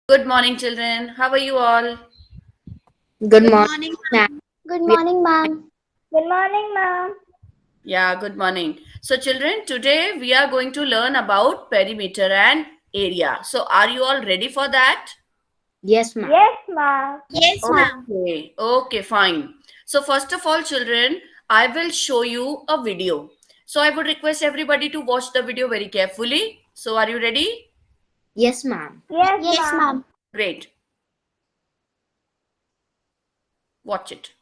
Good morning, children. How are you all? Good Good morning, morning, ma'am. ma'am. Good We morning, ma'am. Good morning, ma'am. Yeah, good morning. So, children, today we are going to learn about perimeter and area. So, are you all ready for that? Yes, ma'am. Yes, ma'am. Yes, Yes, ma'am. ma'am. Okay, fine. So, first of all, children, I will show you a video. So, I would request everybody to watch the video very carefully. So, are you ready? Yes, ma'am. Yes, Yes, ma'am. ma'am. Great. Watch it.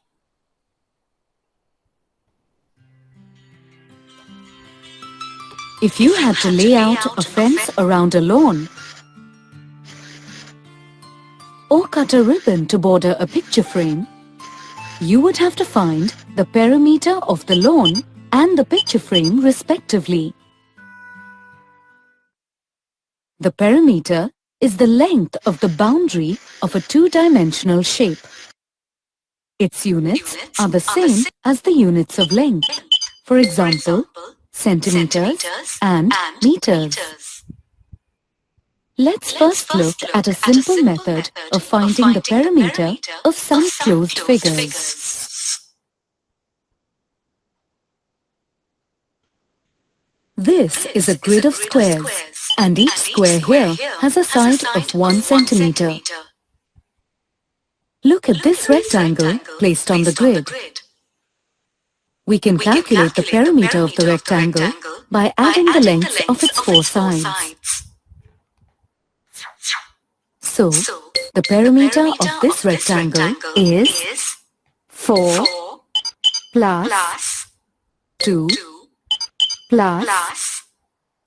If you had to lay out a fence around a lawn or cut a ribbon to border a picture frame, you would have to find the perimeter of the lawn and the picture frame respectively. The perimeter is the length of the boundary of a two-dimensional shape. Its units are the same as the units of length. For example, centimeters and meters. Let's first look at a simple method of finding the perimeter of some closed figures. This is a grid of squares, and each square here has a side of 1 centimeter. Look at this rectangle placed on the grid. We can calculate the perimeter of the rectangle by adding the lengths of its four sides. So, the perimeter of this rectangle is 4 plus 2 plus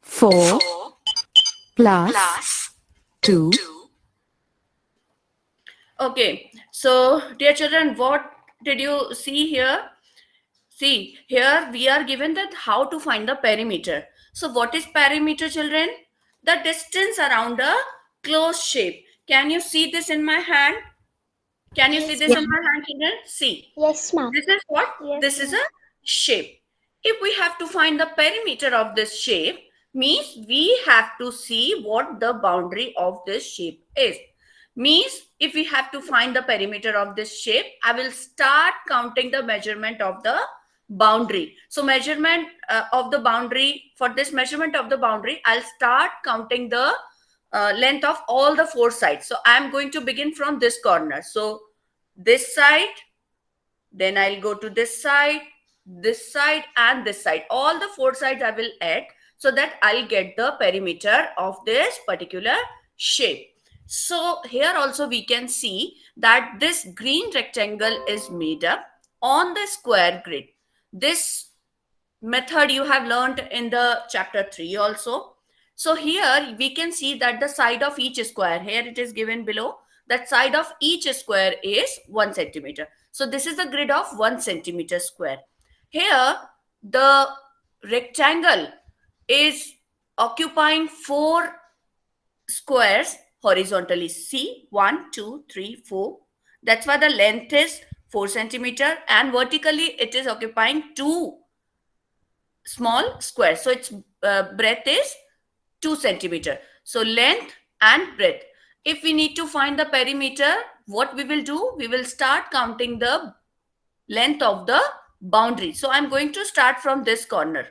4 plus 2. Okay. So, dear children, what did you see here? See, here we are given that how to find the perimeter. So what is perimeter, children? The distance around a closed shape. Can you see this in my hand? Can you see Yes, this in Yes, ma'am. my hand, children? See. Yes, ma'am. This is what? Yes, This is ma'am. a shape. If we have to find the perimeter of this shape, means we have to see what the boundary of this shape is. Means if we have to find the perimeter of this shape, I will start counting the measurement of the boundary. So measurement of the boundary, for this measurement of the boundary, I'll start counting the length of all the four sides. So I'm going to begin from this corner. So this side, then I'll go to this side, and this side. All the four sides I will add so that I'll get the perimeter of this particular shape. So here also we can see that this green rectangle is made up on the square grid. This method you have learned in the chapter 3 also. So here we can see that the side of each square, here it is given below, that side of each square is 1 centimeter. So this is the grid of 1 centimeter square. Here the rectangle is occupying 4 squares horizontally. See, 1, 2, 3, 4. That's why the length is 4 centimeter, and vertically it is occupying 2 small square. So its breadth is 2 centimeter. So length and breadth. If we need to find the perimeter, what we will do? We will start counting the length of the boundary. So I'm going to start from this corner.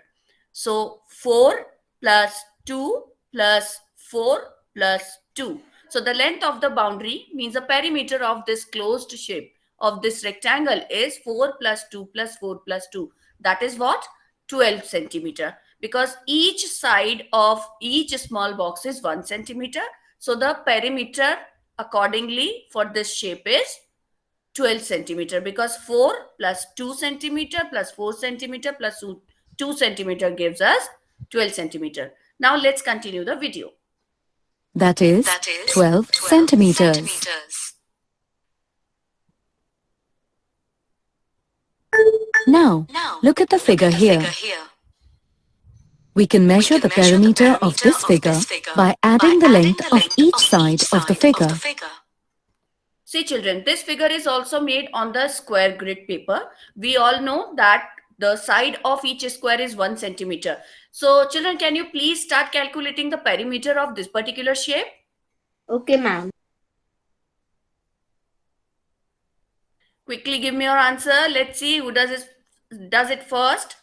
So 4 plus 2 plus 4 plus 2. So the length of the boundary means the perimeter of this closed shape of this rectangle is 4 plus 2 plus 4 plus 2. That is what? 12 centimeter. Because each side of each small box is 1 centimeter. So the perimeter accordingly for this shape is 12 centimeter, because 4 plus 2 centimeter plus 4 centimeter plus 2 centimeter gives us 12 centimeter. Now let's continue the video. That is 12 centimeters. Now, look at the figure here. We can measure the perimeter of this figure by adding the length of each side of the figure. See children, this figure is also made on the square grid paper. We all know that the side of each square is 1 centimeter. So children, can you please start calculating the perimeter of this particular shape? okay, ma'am. Quickly give me your answer. Let's see who does it first.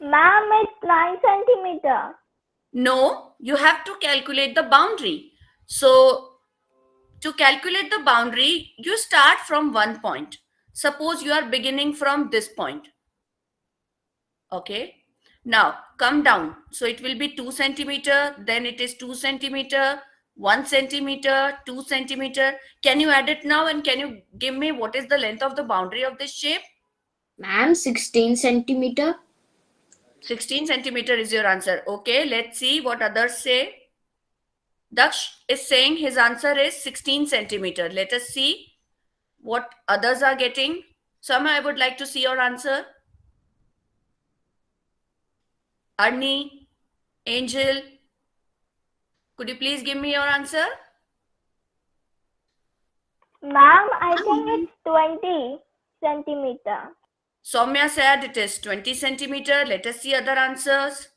Ma'am, it's 9 centimeter. No, you have to calculate the boundary. So to calculate the boundary, you start from one point. Suppose you are beginning from this point. Okay. Now come down. So it will be 2 centimeter, then it is 2 centimeter, 1 centimeter, 2 centimeter. Can you add it now and can you give me what is the length of the boundary of this shape? Ma'am, 16 centimeter. 16 centimeter is your answer. Okay, let's see what others say. Daksh is saying his answer is 16 centimeter. Let us see what others are getting. Sama, I would like to see your answer. Arni, Angel, could you please give me your answer? Ma'am, I think it's 20 centimeter. Soumya said it is 20 centimeter. Let us see other answers.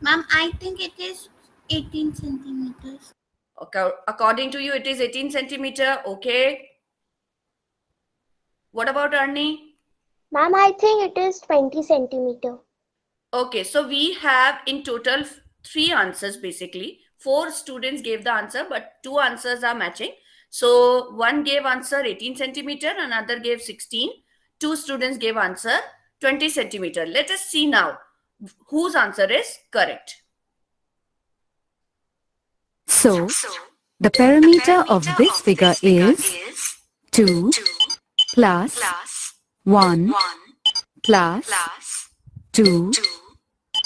Ma'am, I think it is 18 centimeters. Okay, according to you, it is 18 centimeter. Okay. What about Arni? Ma'am, I think it is 20 centimeter. Okay, so we have in total 3 answers basically. 4 students gave the answer, but 2 answers are matching. So one gave answer 18 centimeter, another gave 16. 2 students gave answer 20 centimeter. Let us see now whose answer is correct. So, the perimeter of this figure is 2 plus 1 plus 2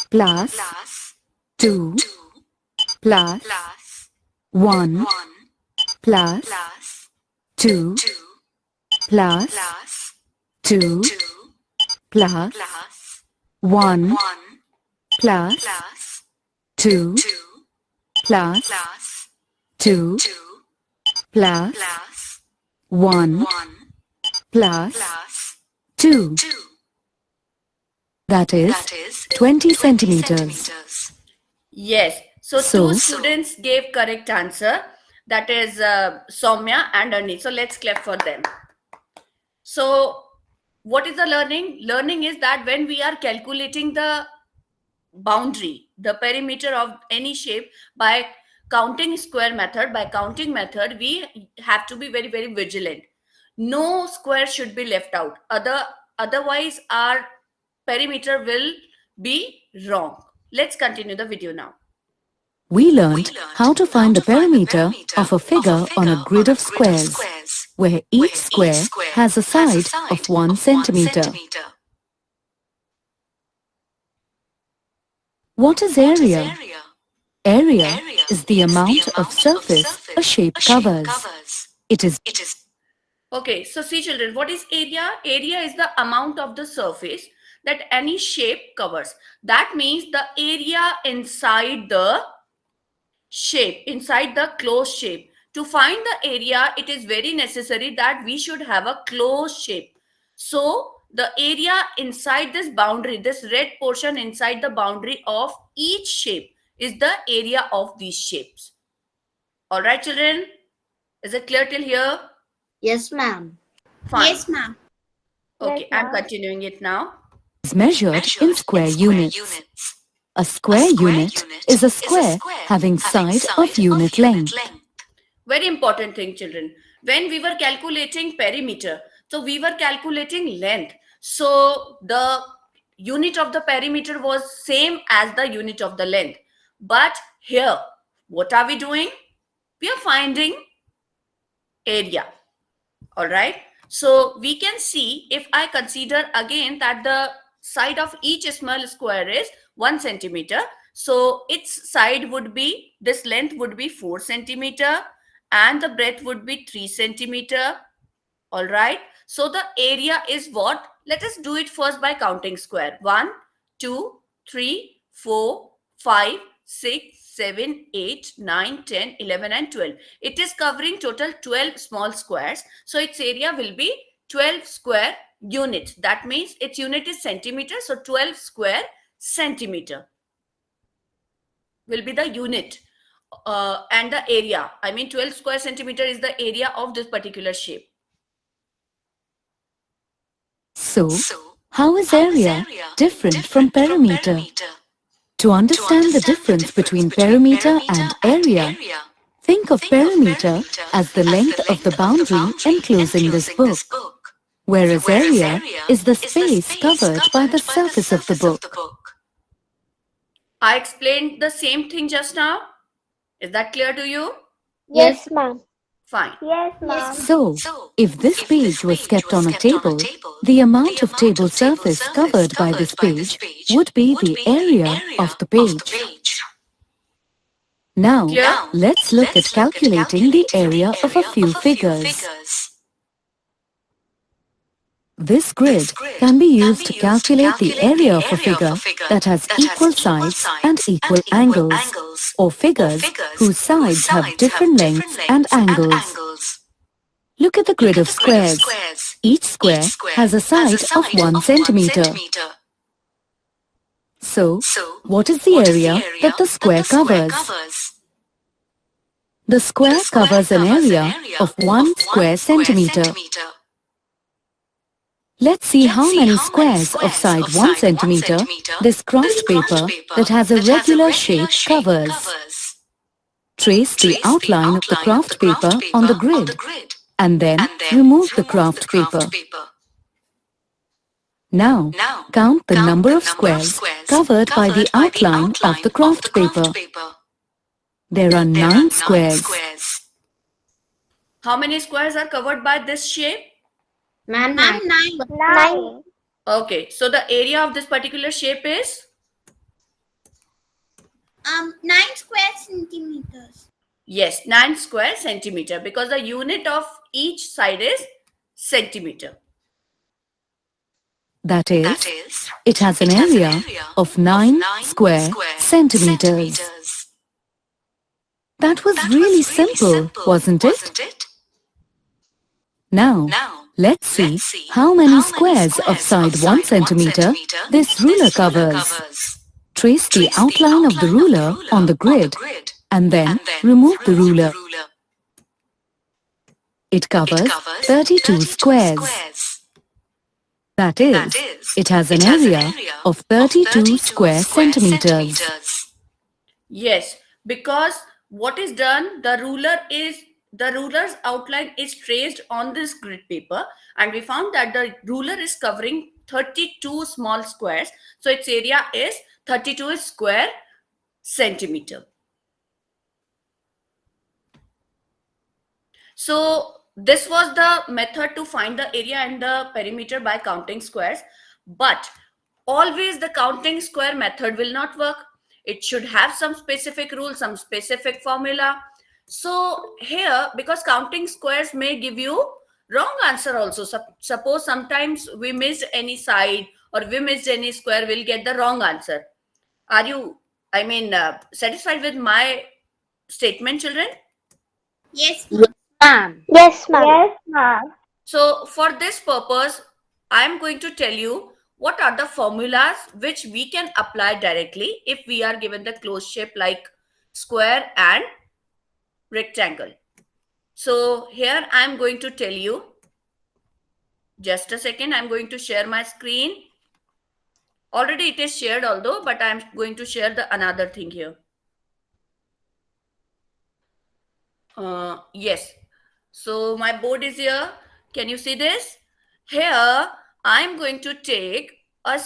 plus 2 plus 1 plus 2 plus 2 plus 1 plus 2 plus 2 plus 1 plus 2. That is 20 centimeters. Yes. So So- 2 students gave correct answer. That is Soumya and Arni. So let's clap for them. So what is the learning? Learning is that when we are calculating the boundary, the perimeter of any shape by counting square method, by counting method, we have to be very, very vigilant. No square should be left out. Otherwise, our perimeter will be wrong. Let's continue the video now. We learned how to find the perimeter of a figure on a grid of squares, where each square has a side of 1 centimeter. What is area? Area is the amount of surface a shape covers. It is Okay, so see children, what is area? Area is the amount of the surface that any shape covers. That means the area inside the shape, inside the closed shape. To find the area, it is very necessary that we should have a closed shape. So the area inside this boundary, this red portion inside the boundary of each shape is the area of these shapes. All right, children? Is it clear till here? Yes, ma'am. Fine. Yes, ma'am. Okay, Yes, I'm ma'am. continuing it now. measured in square units. A square unit is a square having side of unit length. Very important thing, children. When we were calculating perimeter, so we were calculating length. So the unit of the perimeter was same as the unit of the length. But here, what are we doing? We are finding area. All right. So we can see, if I consider again that the side of each small square is 1 centimeter. So its side would be, this length would be 4 centimeter and the breadth would be 3 centimeter. All right. So the area is what? Let us do it first by counting square. 1, 2, 3, 4, 5, 6, 7, 8, 9, 10, 11 and 12. It is covering total 12 small squares. So its area will be 12 square units. That means its unit is centimeter. So 12 square centimeter will be the unit. And the area, I mean 12 square centimeter is the area of this particular shape. So, how is area different from perimeter? To understand the difference between perimeter and area, think of perimeter as the length of the boundary enclosing this book, whereas area is the space covered by the surface of the book. I explained the same thing just now. Is that clear to you? Yes, ma'am. Fine. Yes, ma'am. So, if this page was kept on a table, the amount of table surface covered by this page would be the area of the page. Now, Clear? let's look at calculating the area of a few figures. This grid can be used to calculate the area of a figure that has equal sides and equal angles, or figures whose sides have different lengths and angles. Look at the grid of squares. Each square has a side of 1 centimeter. So, what is the area that the square covers? The square covers an area of 1 square centimeter. Let's see how many squares of side 1 centimeter this craft paper that has a regular shape covers. Trace the outline of the craft paper on the grid and then remove the craft paper. Now, count the number of squares covered by the outline of the craft paper. There are 9 squares. How many squares are covered by this shape? Ma'am, Ma'am, 9. 9. Okay, so the area of this particular shape is? 9 square centimeters. Yes, 9 square centimeter, because the unit of each side is centimeter. That is, it has an area of 9 square centimeters. That was really simple, wasn't it? Now, let's see how many squares of side 1 centimeter this ruler covers. Trace the outline of the ruler on the grid and then remove the ruler. It covers 32 squares. That is, it has an area of 32 square centimeters. Yes, because what is done, the ruler's outline is traced on this grid paper, and we found that the ruler is covering 32 small squares. So its area is 32 square centimeter. So this was the method to find the area and the perimeter by counting squares. But always the counting square method will not work. It should have some specific rule, some specific formula. So here, because counting squares may give you wrong answer also. Suppose sometimes we missed any side or we missed any square, we'll get the wrong answer. Are you, satisfied with my statement, children? Yes, Ma'am. Yes, ma'am. Yes, ma'am. So for this purpose, I am going to tell you what are the formulas which we can apply directly if we are given the closed shape like square and rectangle. So here I am going to tell you, just a second, I am going to share my screen. Already it is shared although, but I am going to share the another thing here. Yes. So my board is here. Can you see this? Here, I'm going to take a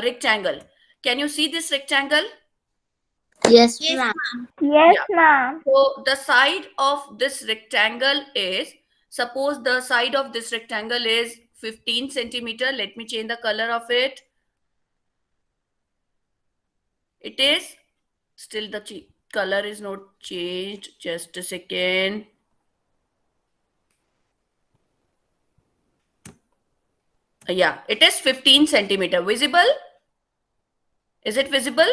rectangle. Can you see this rectangle? Yes, Yes, ma'am. Yes, Yeah. ma'am. So the side of this rectangle is, suppose the side of this rectangle is 15 centimeter. Let me change the color of it. It is still the color is not changed. Just a second. Yeah, it is 15 centimeter. Visible? Is it visible?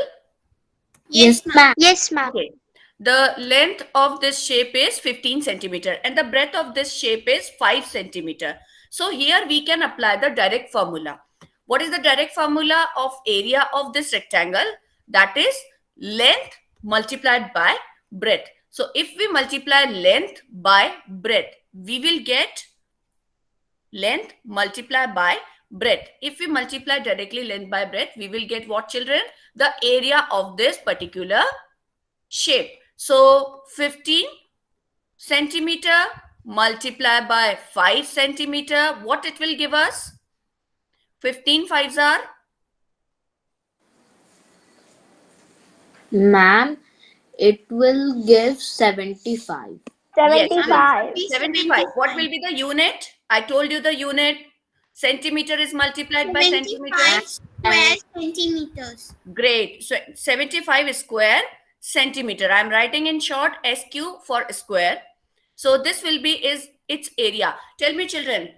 yes, ma'am. Yes, ma'am. Okay. The length of this shape is 15 centimeter and the breadth of this shape is 5 centimeter. So here we can apply the direct formula. What is the direct formula of area of this rectangle? That is length multiplied by breadth. So if we multiply length by breadth, we will get length multiplied by breadth. If we multiply directly length by breadth, we will get what, children? The area of this particular shape. So 15 centimeter multiply by 5 centimeter, what it will give us? 15 fives are? Ma'am, it will give 75. 75. 75. What will be the unit? I told you the unit. Centimeter is multiplied by centimeter. 75 square centimeters. Great. So 75 square centimeter. I'm writing in short SQ for square. So this will be its area. Tell me, children,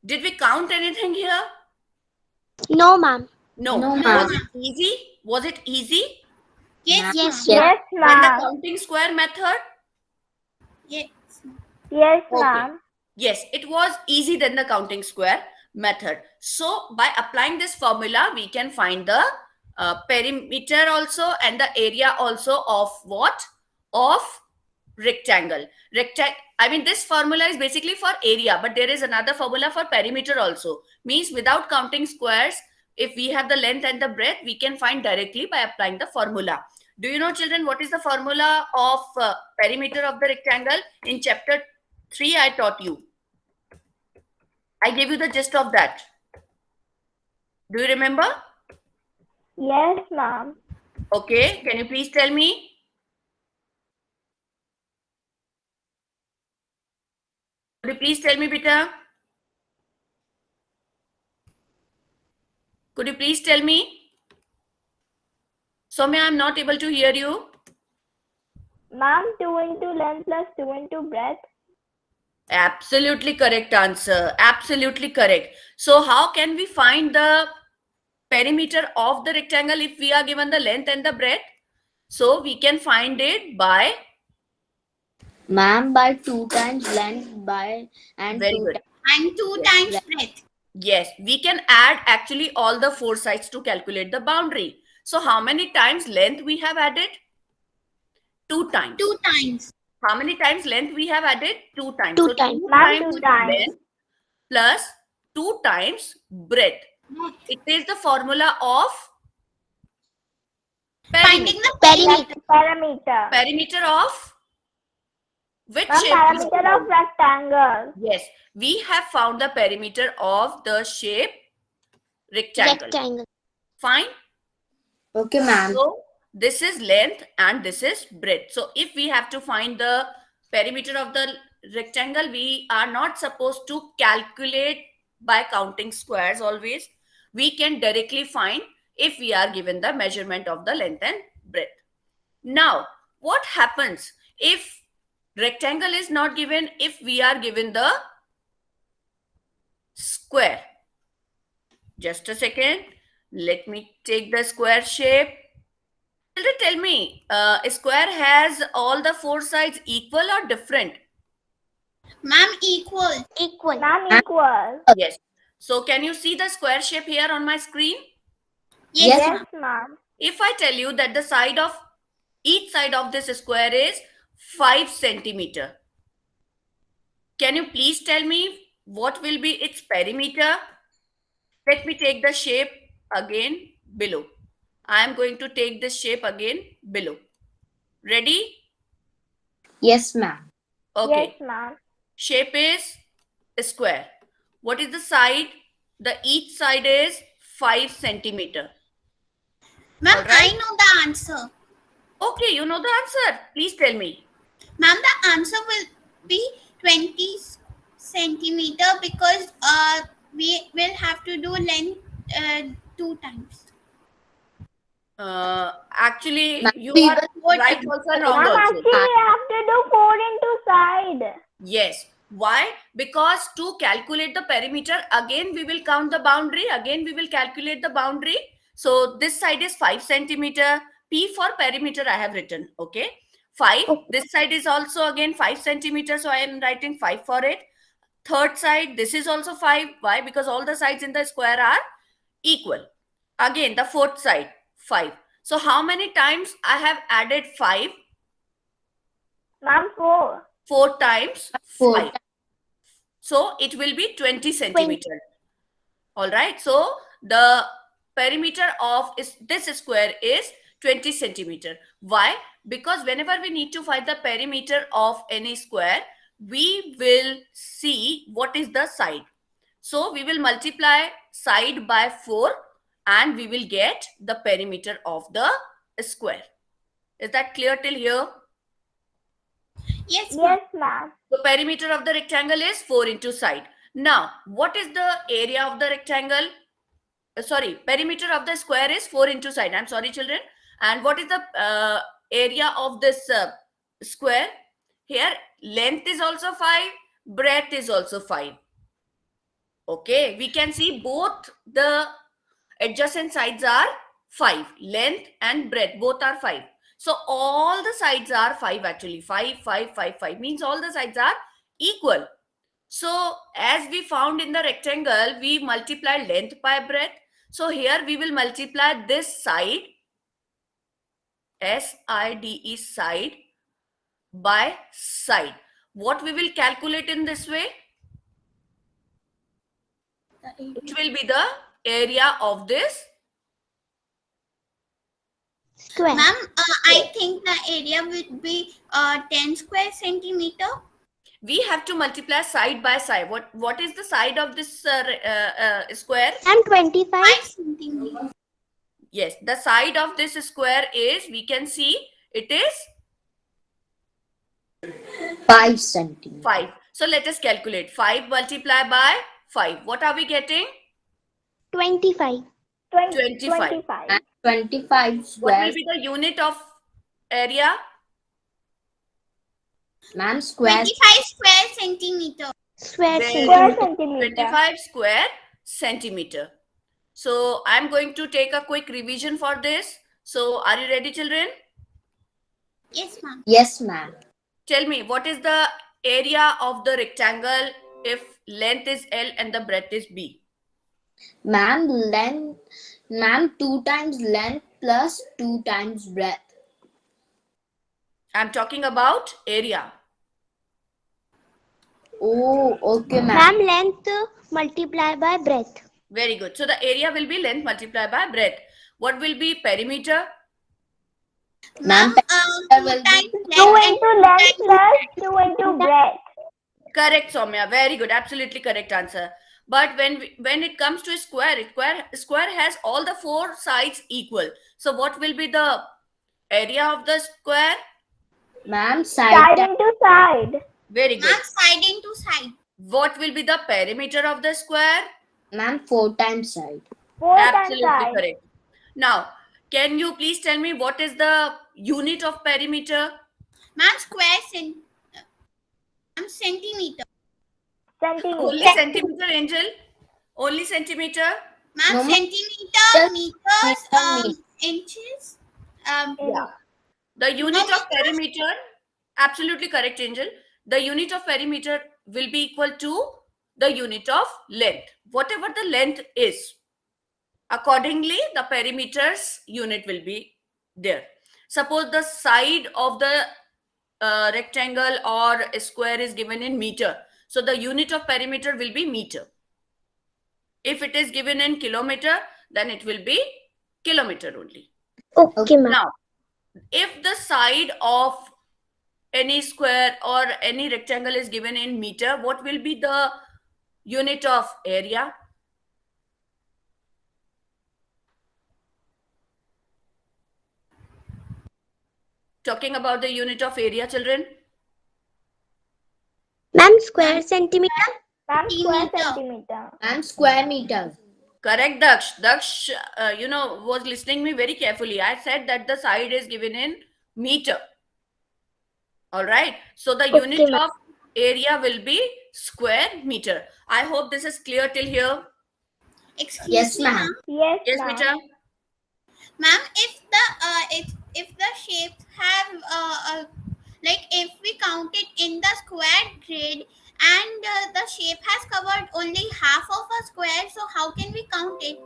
did we count anything here? No, ma'am. No. No, Was ma'am. it easy? Was it easy? Yes, Yes. ma'am. Yes, And the ma'am. counting square method? Yes. Yes, Okay. ma'am. Yes, it was easy than the counting square method. So by applying this formula, we can find the perimeter also and the area also of what? Of rectangle. I mean, this formula is basically for area, but there is another formula for perimeter also. Means without counting squares, if we have the length and the breadth, we can find directly by applying the formula. Do you know, children, what is the formula of perimeter of the rectangle? In chapter 3, I taught you. I gave you the gist of that. Do you remember? Yes, ma'am. Okay, can you please tell me? Could you please tell me, Beta? Could you please tell me? Soumya, I'm not able to hear you. Ma'am, 2 into length plus 2 into breadth. Absolutely correct answer. Absolutely correct. So how can we find the perimeter of the rectangle if we are given the length and the breadth? So we can find it by... Ma'am, by 2 times length and Very 2 good. And 2 times breadth. Yes, we can add actually all the 4 sides to calculate the boundary. So how many times length we have added? 2 times. 2 times. How many times length we have added? 2 times. Two So times. 2 Ma'am, times 2 times. length plus 2 times breadth. It is the formula of Finding perimeter. the Perimeter. Perimeter. Perimeter of which Ma'am, shape? perimeter of rectangle. Yes, we have found the perimeter of the shape rectangle. Rectangle. Fine. Okay, ma'am. So this is length and this is breadth. So if we have to find the perimeter of the rectangle, we are not supposed to calculate by counting squares always. We can directly find if we are given the measurement of the length and breadth. Now, what happens if rectangle is not given, if we are given the square? Just a second. Let me take the square shape. Children, tell me, a square has all the 4 sides equal or different? Ma'am, equal. Equal. Ma'am, equal. Yes. So can you see the square shape here on my screen? Yes, Yes. ma'am. Yes, ma'am. If I tell you that the side of each side of this square is 5 centimeter, can you please tell me what will be its perimeter? Let me take the shape again below. I am going to take this shape again below. Ready? Yes, ma'am. Okay. Yes, ma'am. Shape is a square. What is the side? The each side is 5 centimeter. Ma'am, Alright. I know the answer. Okay, you know the answer. Please tell me. Ma'am, the answer will be 20 centimeter because we will have to do length 2 times. Actually, Ma'am, you we are will- right also and wrong Ma'am, also. actually, we have to do 4 into side. Yes. Why? Because to calculate the perimeter, again we will count the boundary. Again we will calculate the boundary. So this side is 5 centimeter. P for perimeter I have written. Okay. 5. This side is also again 5 centimeters. So I am writing 5 for it. Third side, this is also 5. Why? Because all the sides in the square are equal. Again, the fourth side, 5. So how many times I have added 5? Ma'am, 4. 4 times 5. Four. So it will be 20 centimeter. All right. So the perimeter of this square is 20 centimeter. Why? Because whenever we need to find the perimeter of any square, we will see what is the side. So we will multiply side by 4 and we will get the perimeter of the square. Is that clear till here? Yes, ma'am. Yes, ma'am. The perimeter of the rectangle is 4 into side. Now, what is the area of the rectangle? Perimeter of the square is 4 into side. I'm sorry, children. And what is the area of this square? Here, length is also 5, breadth is also 5. Okay, we can see both the adjacent sides are 5. Length and breadth, both are 5. So all the sides are 5 actually. 5, 5, 5, 5 means all the sides are equal. So as we found in the rectangle, we multiply length by breadth. So here we will multiply this side, S-I-D-E, side, by side. What we will calculate in this way? It will be the area of this. Square. Ma'am, I think the area would be 10 square centimeter. We have to multiply side by side. What is the side of this square? And 25. 5 centimeter. Yes, the side of this square is, we can see, it is 5 centimeters. 5. So let us calculate. 5 multiplied by 5. What are we getting? 25. 25. 25. And 25 What will square. be the unit of area? Ma'am, square. 25 square centimeter. Square Very centimeter. Square centimeter. 25 square centimeter. So I'm going to take a quick revision for this. So are you ready, children? Yes, ma'am. Yes, ma'am. Tell me, what is the area of the rectangle if length is L and the breadth is B? Ma'am, 2 times length plus 2 times breadth. I'm talking about area. Oh, okay, ma'am. Ma'am, length multiplied by breadth. Very good. So the area will be length multiplied by breadth. What will be perimeter? Ma'am, Ma'am, 2 will be times 2 length into length plus 2 into breadth. Correct, Soumya. Very good. Absolutely correct answer. But when it comes to a square has all the 4 sides equal. So what will be the area of the square? ma'am, Side side. into side. Very good. Ma'am, side into side. What will be the perimeter of the square? Ma'am, 4 times side. 4 times Absolutely side. correct. Now, can you please tell me what is the unit of perimeter? Ma'am, centimeter. Only Centimeter. centimeter, Angel? Only centimeter? Ma'am, No, ma'am. centimeter, Just meters, meter. inches. Yeah. The unit of perimeter, absolutely correct, Angel. The unit of perimeter will be equal to the unit of length. Whatever the length is, accordingly, the perimeter's unit will be there. Suppose the side of the rectangle or a square is given in meter. So the unit of perimeter will be meter. If it is given in kilometer, then it will be kilometer only. Okay, ma'am. Now, if the side of any square or any rectangle is given in meter, what will be the unit of area? Talking about the unit of area, children? Ma'am, square centimeter. Ma'am, square Centimeter. centimeter. Ma'am, square meter. Correct, Daksh. Daksh, was listening me very carefully. I said that the side is given in meter. All right. So the Okay, unit ma'am. of area will be square meter. I hope this is clear till here. Excuse Yes, me, ma'am. Yes, Yes, ma'am. Mita? Ma'am, if the shapes have like if we count it in the square grid and the shape has covered only half of a square, so how can we count it?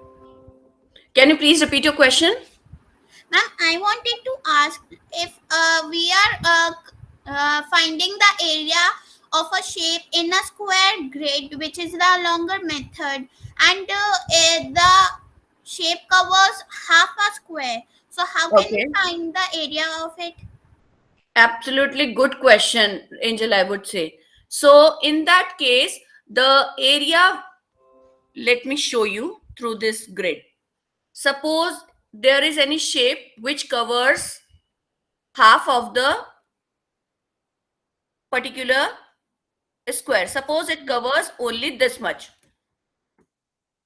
Can you please repeat your question? Ma'am, I wanted to ask if we are finding the area of a shape in a square grid, which is the longer method, and the shape covers half a square. So how can we Okay. find the area of it? Absolutely good question, Angel, I would say. So, in that case, the area, let me show you through this grid. Suppose there is any shape which covers half of the particular square. Suppose it covers only this much.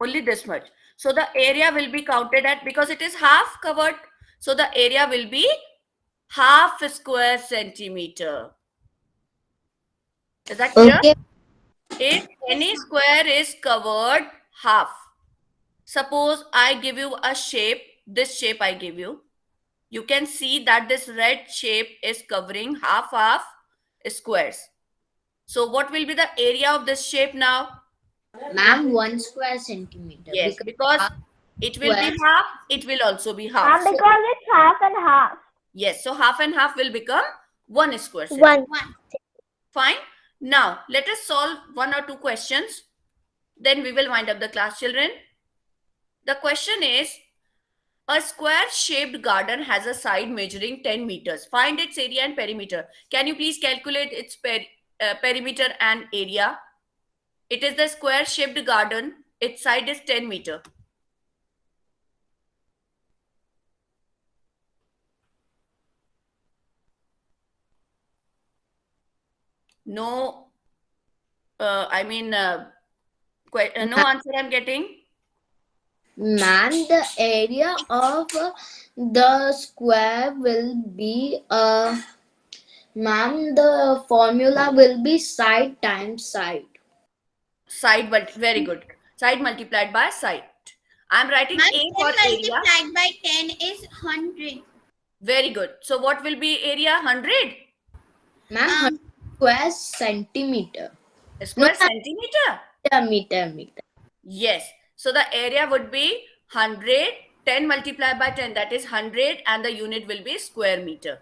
Only this much. So the area will be counted at, because it is half covered, so the area will be half square centimeter. Is that clear? Okay. If any square is covered half, suppose I give you a shape, this shape I give you, you can see that this red shape is covering half squares. So what will be the area of this shape now? Ma'am, 1 square centimeter. Yes, because half it will be square. half, it will also be Ma'am, half. So, because it's half and half. yes, so half and half will become 1 square centimeter. 1. One. Fine. Now, let us solve 1 or 2 questions. Then we will wind up the class, children. The question is, a square-shaped garden has a side measuring 10 meters. Find its area and perimeter. Can you please calculate its perimeter and area? It is the square-shaped garden. Its side is 10 meter. No, no answer I'm getting. Ma'am, the area of the square will be ma'am, the formula will be side times side. Side, but very good. Side multiplied by side. I'm writing Ma'am, A 10 for area. multiplied by 10 is 100. Very good. So what will be area? 100? Ma'am, square centimeter. Square No, centimeter? Meter. Yes. So the area would be 100. 10 multiplied by 10, that is 100, and the unit will be square meter.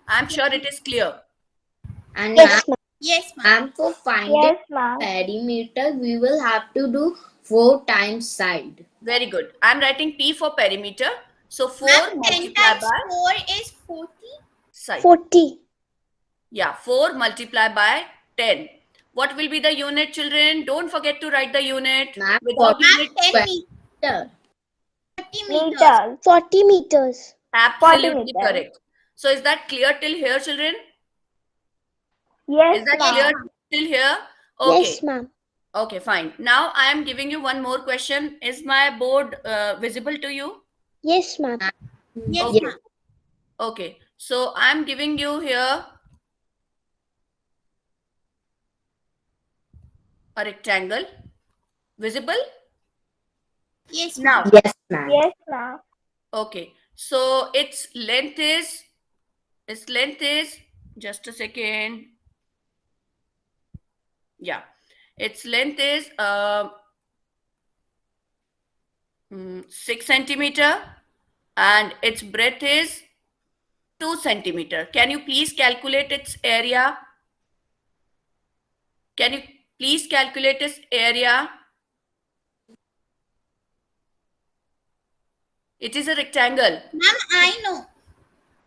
I'm sure it is clear. And Yes, ma'am. Yes, ma'am. ma'am, for finding Yes, ma'am. perimeter, we will have to do 4 times side. Very good. I'm writing P for perimeter. So 4 Ma'am, 10 multiplied times by 4 is 40. side. 40. Yeah, 4 multiplied by 10. What will be the unit, children? Don't forget to write the unit. Ma'am, Without Ma'am, unit, 10 Square. meters. 40 meters. Meters. 40 meters. absolutely meters. correct. So is that clear till here, children? Yes, Is that ma'am. clear till here? Okay. Yes, ma'am. Okay, fine. Now I am giving you one more question. Is my board visible to you? Yes, ma'am. Yes, Okay. ma'am. Okay. So I am giving you here a rectangle. Visible? Yes, Now, ma'am. Yes, ma'am. Yes, ma'am. okay. So its length is, just a second. Yeah. Its length is 6 centimeter and its breadth is 2 centimeter. Can you please calculate its area? Can you please calculate its area? It is a rectangle. Ma'am, I know.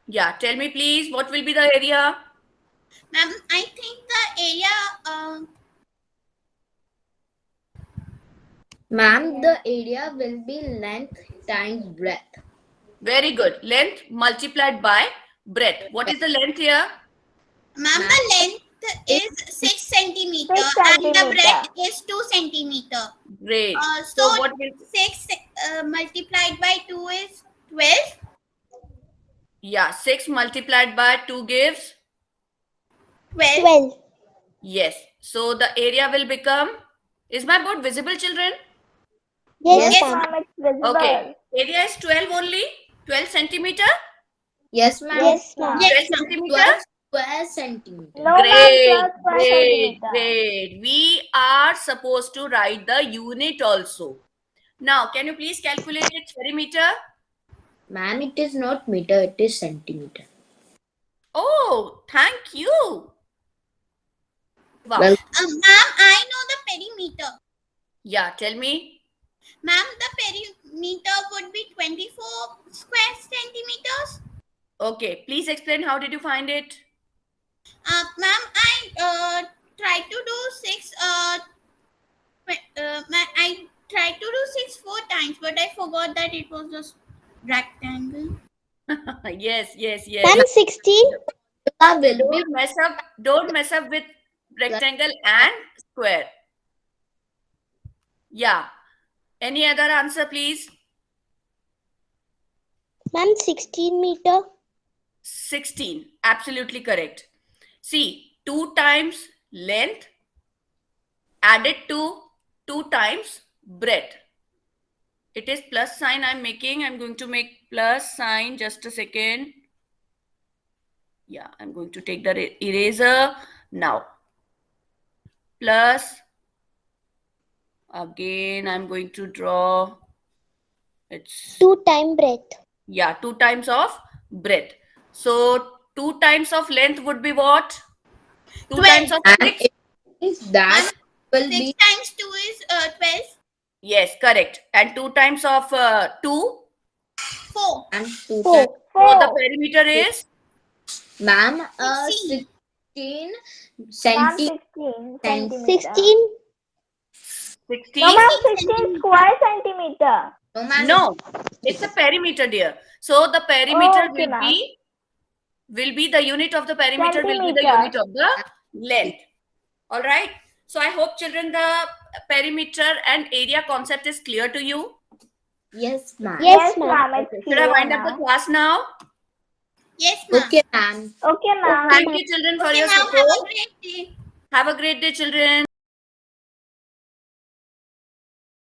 Yeah, tell me please, what will be the area? Ma'am, I think the area. Ma'am, the area will be length times breadth. Very good. Length multiplied by breadth. What is the length here? Ma'am, the length is 6 centimeter, 6 and the centimeter. breadth is 2 centimeter. Great. So So what will, 6 multiplied by 2 is 12. yeah, 6 multiplied by 2 gives? 12. 12. Yes. So the area will become, is my board visible, children? Yes, Yes, ma'am. Ma'am, it's visible. Okay. Area is 12 only? 12 centimeter? Yes, ma'am. Yes, ma'am. 12 Yes, ma'am. centimeter? 12 square centimeter. No, ma'am, Great, 12 square great, centimeter. great. We are supposed to write the unit also. Now, can you please calculate its perimeter? Ma'am, it is not meter, it is centimeter. Oh, thank you. Wow. Well- Ma'am, I know the perimeter. Yeah, tell me. Ma'am, the perimeter would be 24 square centimeters. Okay, please explain how did you find it? Ma'am, I tried to do six. I tried to do 6 4 times, but I forgot that it was a rectangle. Yes, yes, Ma'am, yes. 16. Will be Don't mess up with rectangle and square. Yeah. Any other answer, please? Ma'am, 16 meter. 16. Absolutely correct. See, 2 times length added to 2 times breadth. It is plus sign I'm making. I'm going to make plus sign. Just a second. Yeah, I'm going to take the eraser now. Plus, again, I'm going to draw. It's 2 time breadth. yeah, 2 times of breadth. So 2 times of length would be what? 2 12. times of and 6? it means that will 6 be times 2 is 12. Yes, correct. And 2 times of 2? 4. and 2 4. times. So the perimeter is? Ma'am, 16. 16 Ma'am, centimeters. 16 Cent- centimeter. 16. 16? No, ma'am, 16 square centimeter. No, ma'am. No, it's a perimeter, dear. So the perimeter Okay, ma'am. will be the unit of the perimeter will be the Centimeter. unit of the length. All right. So I hope children the perimeter and area concept is clear to you. Yes, ma'am. Yes, Yes, ma'am. ma'am, it's Should I clear wind up the now. class now? Yes, ma'am. Okay, ma'am. Okay, ma'am. Thank you, children, for Okay, your ma'am. Have a support. great day. Have a great day, children.